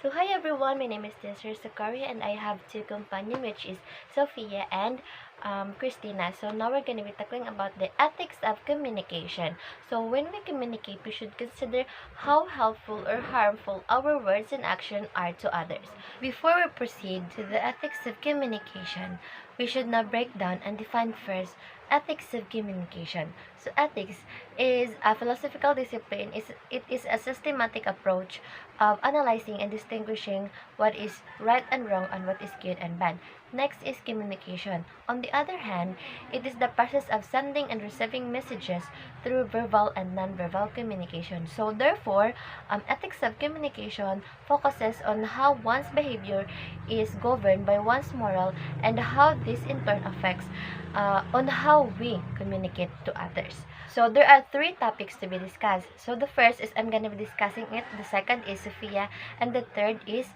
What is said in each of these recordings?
So hi everyone, my name is Desiree Sakari and I have two companions, which is Sophia and Christina. So now we're going to be talking about the ethics of communication. So when we communicate, we should consider how helpful or harmful our words and action are to others. Before we proceed to the ethics of communication, we should now break down and define first ethics of communication. So ethics is a philosophical discipline. It is a systematic approach of analyzing and distinguishing what is right and wrong and what is good and bad. Next is communication. On the other hand, it is the process of sending and receiving messages through verbal and non-verbal communication. So therefore, ethics of communication focuses on how one's behavior is governed by one's moral and how this in turn affects on how we communicate to others. So there are three topics to be discussed. So the first is I'm gonna be discussing it. The second is Sophia, and the third is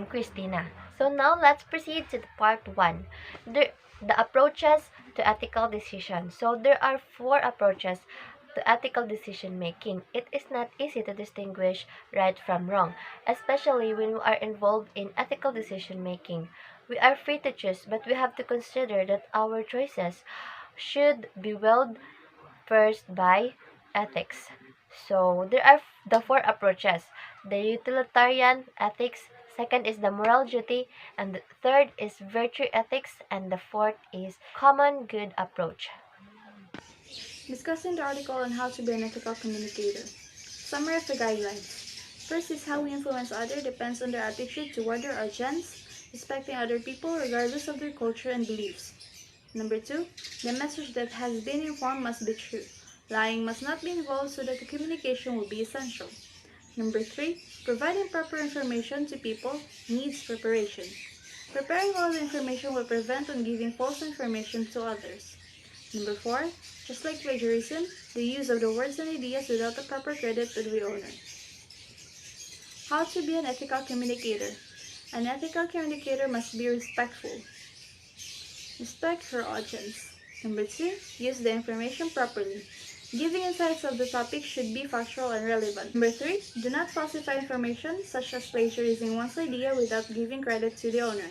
Christina. So now let's proceed to the part one. The approaches to ethical decision. So there are four approaches to ethical decision making. It is not easy to distinguish right from wrong, especially when we are involved in ethical decision making. We are free to choose, but we have to consider that our choices should be weighed first by ethics. So there are the four approaches: the utilitarian ethics, second is the moral duty, and the third is virtue ethics, and the fourth is common good approach. Discussing the article on how to be an ethical communicator. Summary of the guidelines. First is how we influence others depends on their attitude toward their audience, respecting other people regardless of their culture and beliefs. Number 2, the message that has been informed must be true. Lying must not be involved so that the communication will be essential. Number 3, providing proper information to people needs preparation. Preparing all the information will prevent on giving false information to others. Number 4, just like plagiarism, the use of the words and ideas without the proper credit to the owner. How to be an ethical communicator. An ethical communicator must be respectful. Respect her audience. Number 2, use the information properly. Giving insights of the topic should be factual and relevant. Number 3, do not falsify information such as plagiarizing one's idea without giving credit to the owner.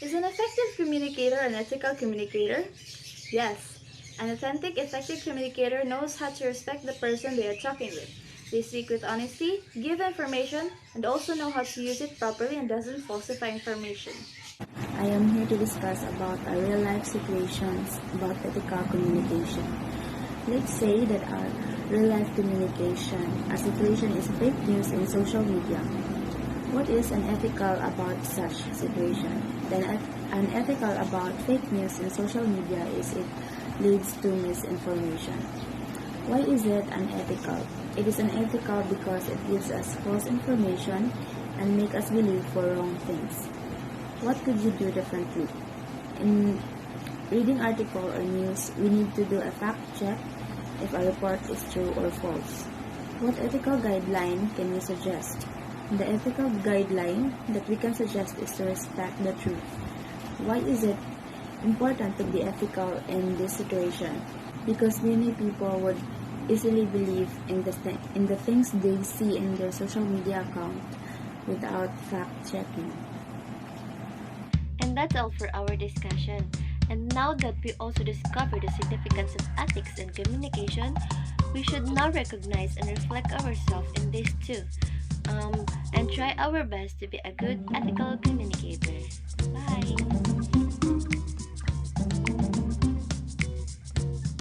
Is an effective communicator an ethical communicator? Yes. An authentic, effective communicator knows how to respect the person they are talking with. They speak with honesty, give information, and also know how to use it properly and doesn't falsify information. I am here to discuss about a real-life situations about ethical communication. Let's say that our real-life communication, a situation is fake news in social media. What is unethical about such situation? Then unethical about fake news in social media is it leads to misinformation. Why is it unethical? It is unethical because it gives us false information and make us believe for wrong things. What could you do differently? In reading article or news, we need to do a fact check if a report is true or false. What ethical guideline can you suggest? The ethical guideline that we can suggest is to respect the truth. Why is it important to be ethical in this situation? Because many people would easily believe in the things they see in their social media account without fact checking. And that's all for our discussion. And now that we also discovered the significance of ethics and communication, we should now recognize and reflect ourselves in this too. And try our best to be a good ethical communicator. Bye!